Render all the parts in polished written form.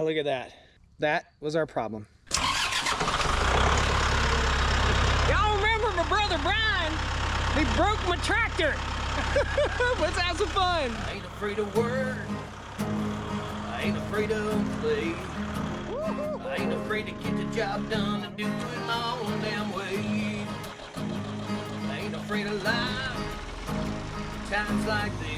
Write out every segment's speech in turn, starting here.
Oh, look at that. That was our problem. Y'all remember my brother Brian? He broke my tractor. Let's have some fun. I ain't afraid of work. I ain't afraid of play. I ain't afraid to get the job done and do it my own damn way. I ain't afraid of life. Times like this.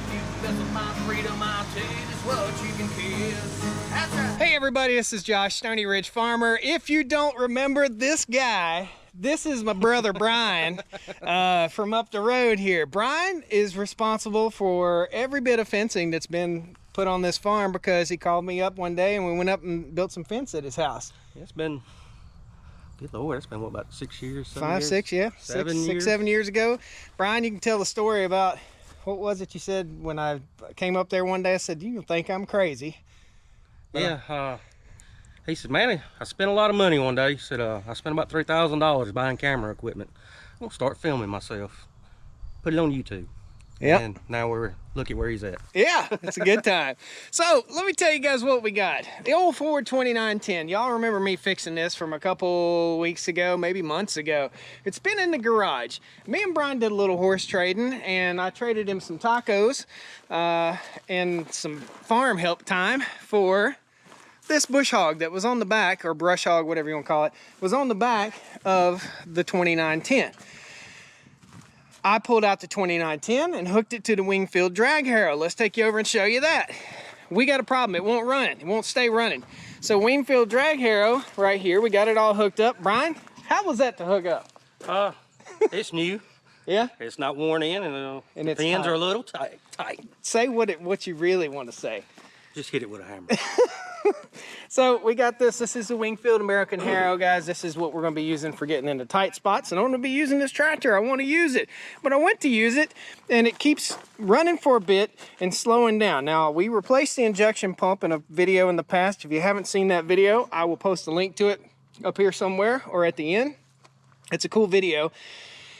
If you mess with my freedom, I'll tell you just what you can kiss. That's right. Hey everybody, this is Josh, Stoney Ridge Farmer. If you don't remember this guy, this is my brother Brian from up the road here. Brian is responsible for every bit of fencing that's been put on this farm because he called me up one day and we went up and built some fence at his house. It's been, good Lord, it's been what, about 6 years? 5, 6, yeah. 7 years ago. Brian, you can tell the story about, what was it you said when I came up there one day? I said, you think I'm crazy. Yeah, he said, man, I spent a lot of money one day. He said, I spent about $3,000 buying camera equipment. I'm gonna start filming myself, put it on YouTube. Yeah. And now look at where he's at. Yeah, it's a good time. So let me tell you guys what we got. The old Ford 2910. Y'all remember me fixing this from a couple weeks ago, maybe months ago. It's been in the garage. Me and Brian did a little horse trading, and I traded him some tacos and some farm help time for this bush hog that was on the back, or brush hog, whatever you want to call it, was on the back of the 2910. I pulled out the 2910 and hooked it to the Wingfield drag harrow. Let's take you over and show you that. We got a problem, it won't run, it won't stay running. So Wingfield drag harrow right here, we got it all hooked up. Brian, how was that to hook up? It's new. Yeah? It's not worn in, and the it's pins tight. are a little tight. Say what you really want to say. Just hit it with a hammer. So we got this. This is the Wingfield American Harrow, guys. This is what we're going to be using for getting into tight spots. And I'm going to be using this tractor. I want to use it. But I went to use it, and it keeps running for a bit and slowing down. Now, we replaced the injection pump in a video in the past. If you haven't seen that video, I will post a link to it up here somewhere or at the end. It's a cool video.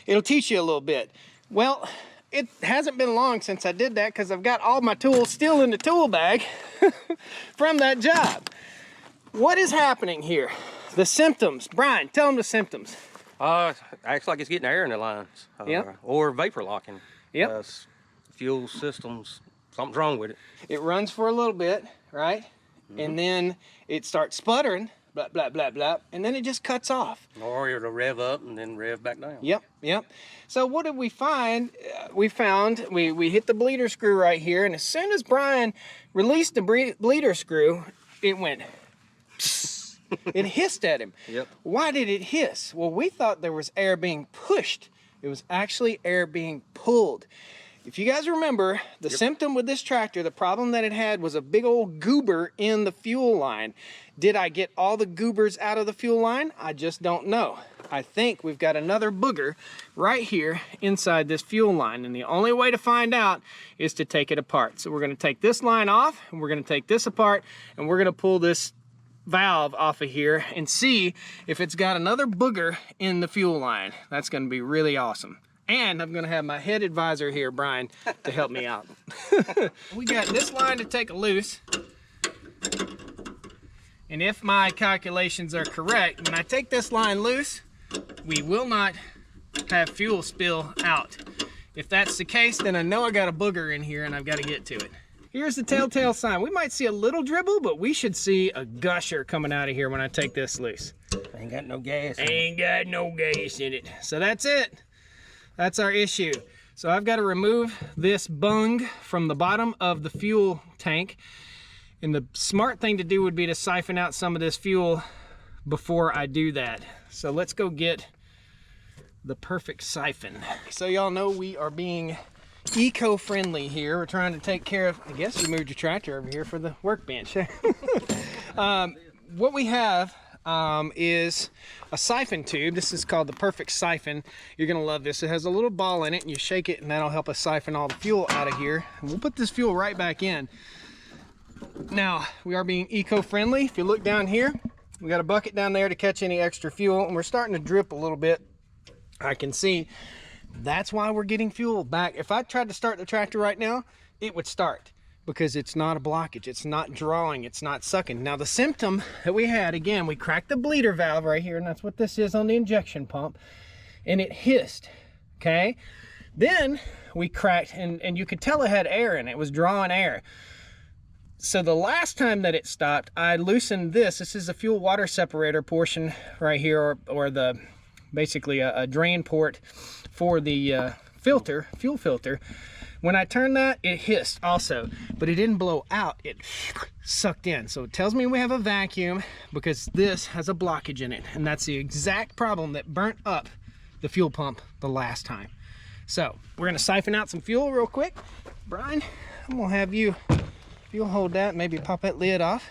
It'll teach you a little bit. Well, it hasn't been long since I did that because I've got all my tools still in the tool bag from that job. What is happening here? The symptoms. Brian, tell them the symptoms. Acts like it's getting air in the lines. Yep. Or vapor locking. Yep. Fuel systems, something's wrong with it. It runs for a little bit, right? Mm-hmm. And then it starts sputtering, blah, blah, blah, blah, and then it just cuts off. Or it'll rev up and then rev back down. Yep. So what did we find? We hit the bleeder screw right here, and as soon as Brian released the bleeder screw, it went psst. It hissed at him. Yep. Why did it hiss? Well, we thought there was air being pushed. It was actually air being pulled. If you guys remember, the symptom with this tractor, the problem that it had was a big old goober in the fuel line. Did I get all the goobers out of the fuel line? I just don't know. I think we've got another booger right here inside this fuel line, and the only way to find out is to take it apart. So we're going to take this line off, and we're going to take this apart, and we're going to pull this valve off of here and see if it's got another booger in the fuel line. That's going to be really awesome. And I'm gonna have my head advisor here, Brian, to help me out. We got this line to take loose. And if my calculations are correct, when I take this line loose, we will not have fuel spill out. If that's the case, then I know I got a booger in here and I've got to get to it. Here's the telltale sign. We might see a little dribble, but we should see a gusher coming out of here when I take this loose. Ain't got no gas. Ain't got no gas in it. So that's it. That's our issue. So I've got to remove this bung from the bottom of the fuel tank. And the smart thing to do would be to siphon out some of this fuel before I do that. So let's go get the perfect siphon. So y'all know we are being eco-friendly here. We're trying to take care of, I guess you moved your tractor over here for the workbench. What we have is a siphon tube. This is called the Perfect Siphon. You're gonna love this. It has a little ball in it, and you shake it, and that'll help us siphon all the fuel out of here. And we'll put this fuel right back in. Now, we are being eco-friendly. If you look down here, we got a bucket down there to catch any extra fuel, and we're starting to drip a little bit. I can see. That's why we're getting fuel back. If I tried to start the tractor right now, it would start. because it's not a blockage. It's not drawing, it's not sucking. Now the symptom that we had, again, we cracked the bleeder valve right here, and that's what this is on the injection pump, and it hissed, okay? Then we cracked, and you could tell it had air in it. It was drawing air. So the last time that it stopped, I loosened this. This is a fuel water separator portion right here, or the basically a drain port for the filter, fuel filter. When I turned that, it hissed also, but it didn't blow out, it sucked in. So it tells me we have a vacuum because this has a blockage in it, and that's the exact problem that burnt up the fuel pump the last time. So we're gonna siphon out some fuel real quick. Brian, I'm gonna have you, if you'll hold that, maybe pop that lid off.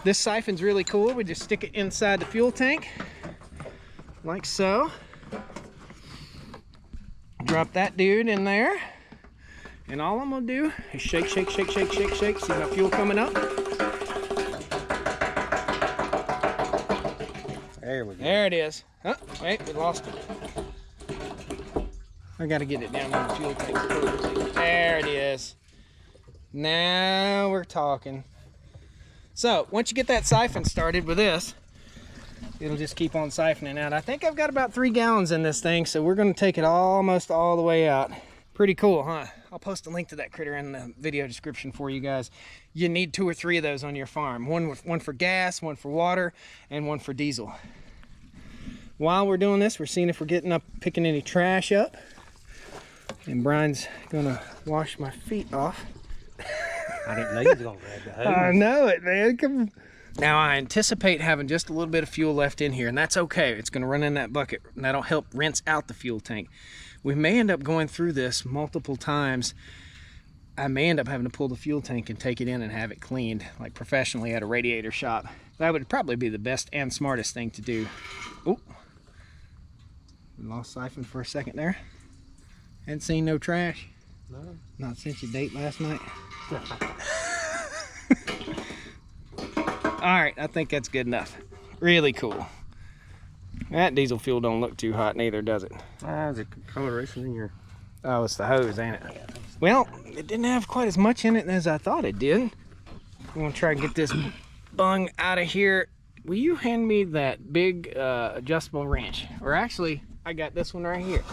This siphon's really cool. We just stick it inside the fuel tank, like so. Drop that dude in there. And all I'm gonna do is shake, shake, shake, shake, shake, shake. See my fuel coming up? There we go. There it is. Oh, wait, we lost it. I gotta get it down in the fuel tank. There it is. Now we're talking. So, once you get that siphon started with this, it'll just keep on siphoning out. I think I've got about 3 gallons in this thing, so we're gonna take it almost all the way out. Pretty cool, huh? I'll post a link to that critter in the video description for you guys. You need 2 or 3 of those on your farm. One for gas, one for water, and one for diesel. While we're doing this, we're seeing if we're picking any trash up. And Brian's gonna wash my feet off. I didn't know you was gonna grab the hose. I know it, man. Come on. Now I anticipate having just a little bit of fuel left in here, and that's okay. It's gonna run in that bucket, and that'll help rinse out the fuel tank. We may end up going through this multiple times. I may end up having to pull the fuel tank and take it in and have it cleaned, like professionally at a radiator shop. That would probably be the best and smartest thing to do. Oh, we lost siphon for a second there. Hadn't seen no trash. No. Not since your date last night. All right, I think that's good enough. Really cool. That diesel fuel don't look too hot neither, does it? There's a coloration in your... Oh, it's the hose, ain't it? Well, it didn't have quite as much in it as I thought it did. I'm gonna try and get this bung out of here. Will you hand me that big adjustable wrench? Or actually, I got this one right here.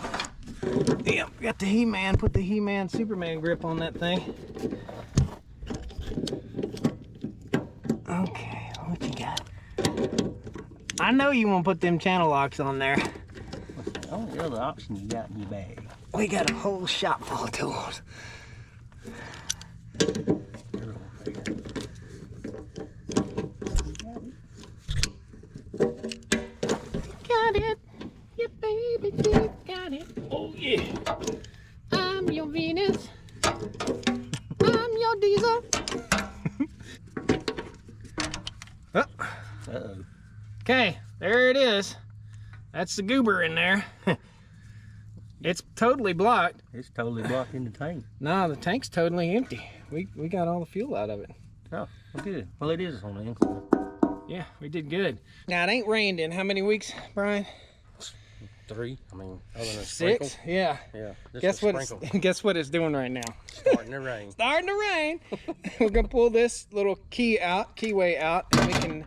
Yep, got the He-Man. Put the He-Man Superman grip on that thing. Okay, what you got? I know you want to put them channel locks on there. What's the only other option you got in your bag? We got a whole shop full of tools. Got it. Yeah, baby, you got it. Oh, yeah. I'm your Venus. I'm your Diesel. Oh. Uh-oh. Okay, there it is. That's the goober in there. It's totally blocked. It's totally blocking the tank. No, the tank's totally empty. We got all the fuel out of it. Oh, well, good. Well, it is on the incline. Yeah, we did good. Now, it ain't rained in how many weeks, Brian? 3. I mean, other than a 6? sprinkle. Yeah. Yeah. Guess what it's doing right now? Starting to rain. Starting to rain. We're gonna pull this little keyway out, and we can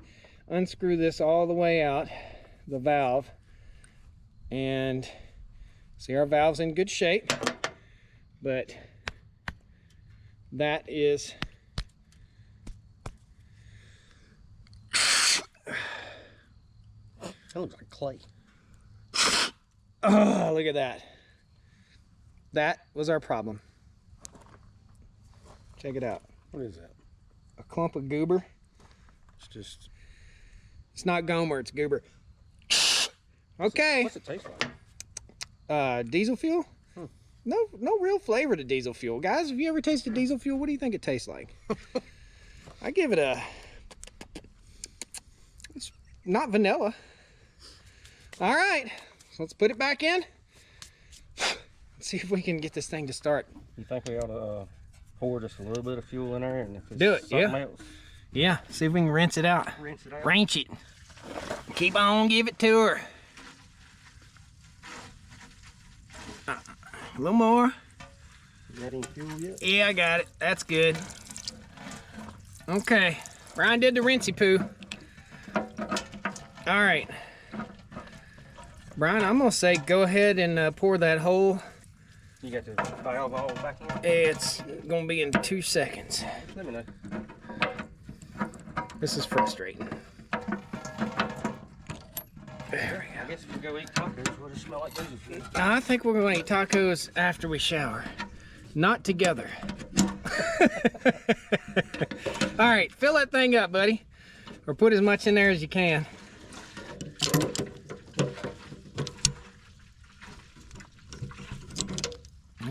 unscrew this all the way out, the valve, and see, our valve's in good shape, but that is That looks like clay. oh, look at that. That was our problem. Check it out. What is that? A clump of goober. It's not Gomer, it's goober. Okay. What's it taste like? Diesel fuel? No real flavor to diesel fuel. Guys, have you ever tasted diesel fuel? What do you think it tastes like? I give it it's not vanilla. All right, so let's put it back in. Let's see if we can get this thing to start. You think we ought to pour just a little bit of fuel in there? And if it's Do it, something yeah. else, Yeah, see if we can rinse it out. rinse it out. Ranch it. Keep on, give it to her. A little more. Got any fuel yet? Yeah, I got it. That's good. Okay, Brian did the rinsey poo. All right, Brian, I'm gonna say go ahead and pour that hole. You got the valve all back in? It's gonna be in 2 seconds. Let me know. This is frustrating. There we I guess if we go eat tacos, we'll just smell like diesel fuel. go. I think we're gonna eat tacos after we shower, not together. All right, fill that thing up, buddy, or put as much in there as you can.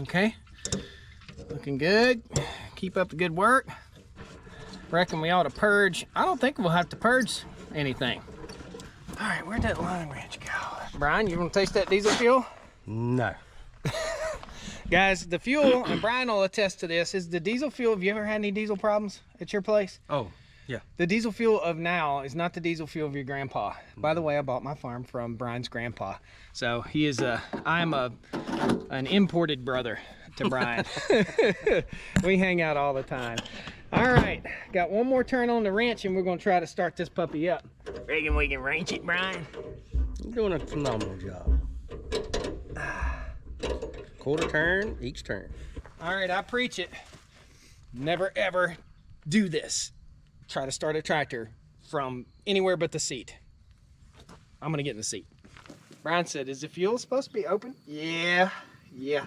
Okay, looking good. Keep up the good work. Reckon we ought to purge. I don't think we'll have to purge anything. All right, where'd that line wrench go? Brian, you want to taste that diesel fuel? No. Guys, the fuel, and Brian will attest to this, is the diesel fuel. Have you ever had any diesel problems at your place? Oh, yeah. The diesel fuel of now is not the diesel fuel of your grandpa. By the way, I bought my farm from Brian's grandpa. So he is I'm an imported brother to Brian. We hang out all the time. All right, got one more turn on the wrench and we're gonna try to start this puppy up. Reckon we can wrench it, Brian? You're doing a phenomenal job. Quarter turn, each turn. All right, I preach it. Never ever do this. Try to start a tractor from anywhere but the seat. I'm gonna get in the seat. Brian said, is the fuel supposed to be open? Yeah. You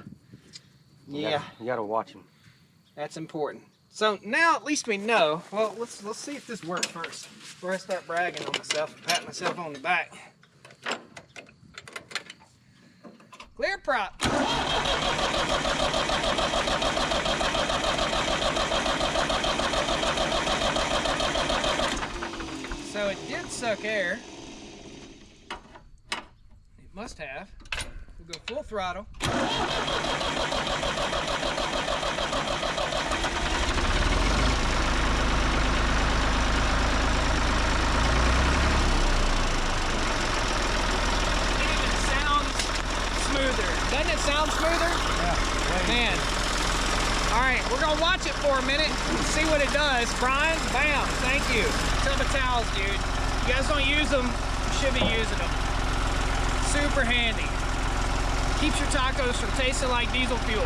gotta watch him. That's important. So now at least we know. Well, let's see if this works first. Before I start bragging on myself, pat myself on the back. Clear prop. So it did suck air. It must have. We'll go full throttle. Doesn't it sound smoother? Yeah. Man. All right, we're gonna watch it for a minute and see what it does. Brian, bam, thank you. Tub of towels, dude. You guys don't use them, you should be using them. Super handy. Keeps your tacos from tasting like diesel fuel.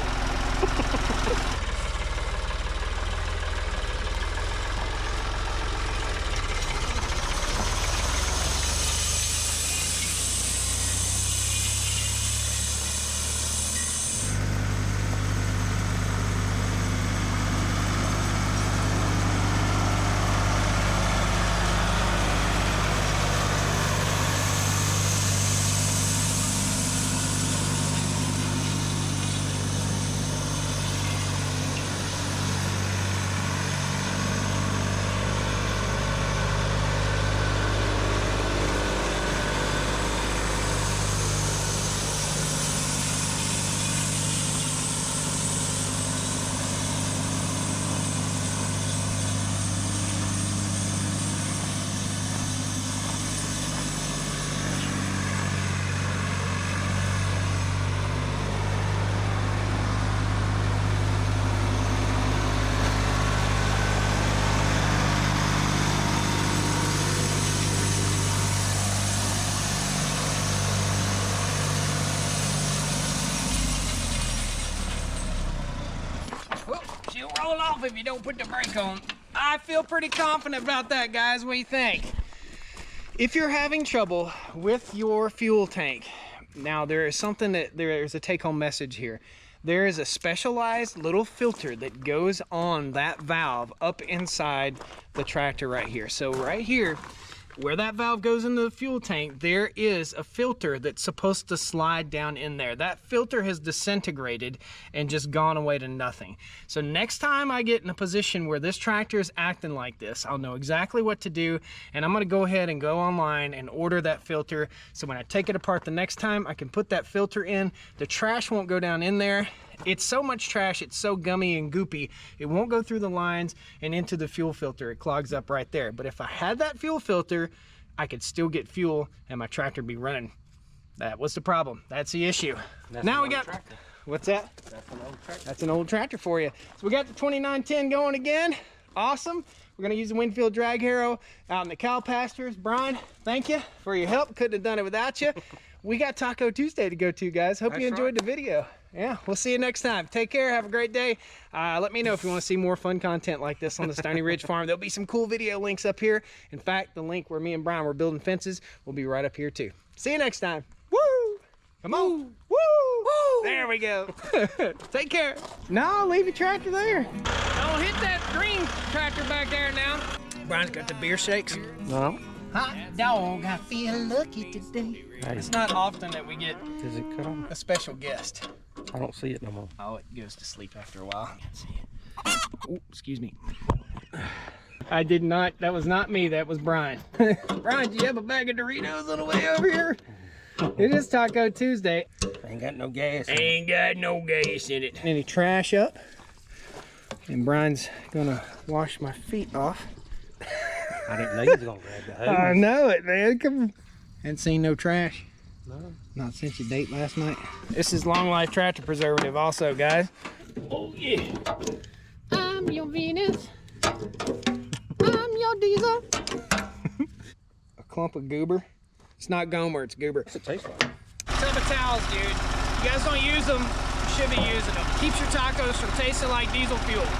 She'll roll off if you don't put the brake on. I feel pretty confident about that, guys. What do you think? If you're having trouble with your fuel tank, now there's a take-home message here. There is a specialized little filter that goes on that valve up inside the tractor right here. So right here, where that valve goes into the fuel tank, there is a filter that's supposed to slide down in there. That filter has disintegrated and just gone away to nothing. So next time I get in a position where this tractor is acting like this, I'll know exactly what to do, and I'm gonna go ahead and go online and order that filter. So when I take it apart the next time, I can put that filter in. The trash won't go down in there. It's so much trash, it's so gummy and goopy, it won't go through the lines and into the fuel filter. It clogs up right there. But if I had that fuel filter, I could still get fuel and my tractor be running. That was the problem. That's the issue. That's now we What's that? That's an old tractor. That's an old tractor for you. So we got the 2910 going again. Awesome. We're gonna use the Winfield drag harrow out in the cow pastures. Brian, thank you for your help. Couldn't have done it without you. We got Taco Tuesday to go to, guys. Hope you enjoyed the video. Yeah, we'll see you next time. Take care. Have a great day. Let me know if you want to see more fun content like this on the Stoney Ridge Farm. There'll be some cool video links up here. In fact, the link where me and Brian were building fences will be right up here too. See you next time. Woo! Come on. Woo! Woo! There we go. Take care. No, leave your tractor there. Don't hit that green tractor back there now. Brian's got the beer shakes. No. Hot dog, I feel lucky today. Hey. It's not often that we get Does it cut on? a special guest. I don't see it no more. Oh, it goes to sleep after a while. Can't see it. Oh, excuse me. I did not, that was not me, that was Brian. Brian, do you have a bag of Doritos on the way over here? It is Taco Tuesday. Ain't got no gas. Ain't got no gas in it. Any trash up. And Brian's gonna wash my feet off. I didn't know you was gonna grab the hose. I know it, man. Come on. Hadn't seen no trash. No. Not since your date last night. This is Long Life Tractor Preservative also, guys. Oh, yeah. I'm your Venus. I'm your Diesel. A clump of goober. It's not Gomer, it's goober. What's it taste like? Tub of towels, dude. You guys don't use them, you should be using them. Keeps your tacos from tasting like diesel fuel.